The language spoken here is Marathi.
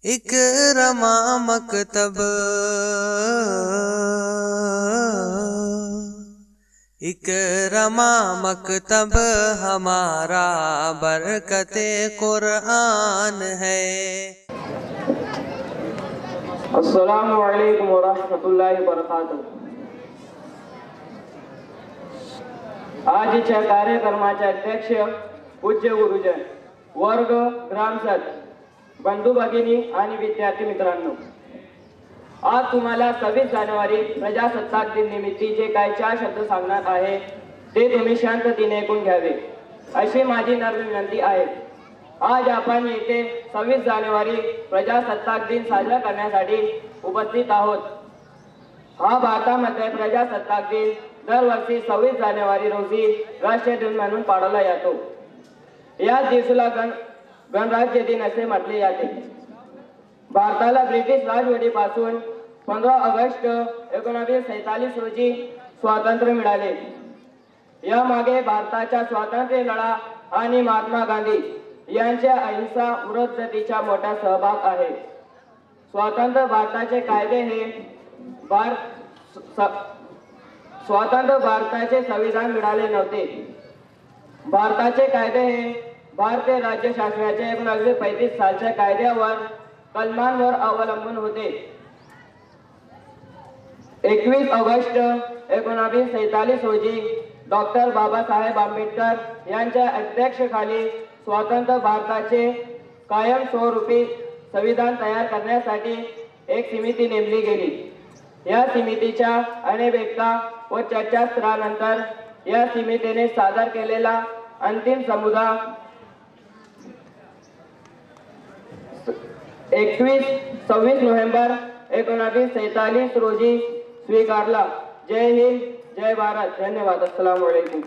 इकरमा मकतब, इकरमा मकतब हमारा बरकते कुरान है। अस्सलामु अलैकुम वरहमतुल्लाहि वबरकातुह। आजच्या कार्यक्रमाचे अध्यक्ष पूज्य गुरुजन, वर्ग, ग्रामस्थ, बंधू भगिनी आणि विद्यार्थी मित्रांनो, आज तुम्हाला 26 जानेवारी प्रजासत्ताक दिन निमित्तीचे काही 4 शब्द सांगणार आहे, ते तुम्ही शांततेने ऐकून घ्यावे अशी माझी नम्र विनंती आहे। आज आपण येथे 26 जानेवारी प्रजासत्ताक दिन साजरा करण्यासाठी उपस्थित आहोत। हा भारतामध्ये प्रजासत्ताक दिन दरवर्षी 26 जानेवारी रोजी राष्ट्रीय दिन म्हणून पाळला जातो। या दिवसाला गणराज्य दिन असे म्हटले जाते। भारताला ब्रिटिश राजवटीपासून 15 ऑगस्ट 1947 रोजी स्वातंत्र्य मिळाले। यामागे भारताच्या स्वातंत्र्य लढा आणि महात्मा गांधी यांच्या अहिंसा वृत्तीचा मोठा सहभाग आहे। स्वतंत्र भारताचे कायदे हे स्वतंत्र भारताचे संविधान मिळाले नव्हते। भारताचे कायदे हे भारतीय राज्य शासनाच्या 1935 सालच्या कायद्यावर कलमांवर अवलंबून होते। 21 ऑगस्ट 1947 रोजी डॉक्टर बाबासाहेब आंबेडकर यांच्या अध्यक्षतेखाली स्वतंत्र भारताचे कायमस्वरूपी संविधान तयार करण्यासाठी एक समिती नेमली गेली। या समितीच्या अनेकता व चर्चास्त्रानंतर या समितीने सादर केलेला अंतिम समुदा 26 नोव्हेंबर 1947 रोजी स्वीकारला। जय हिंद, जय भारत, धन्यवाद। अस्सलाम वालेकुम।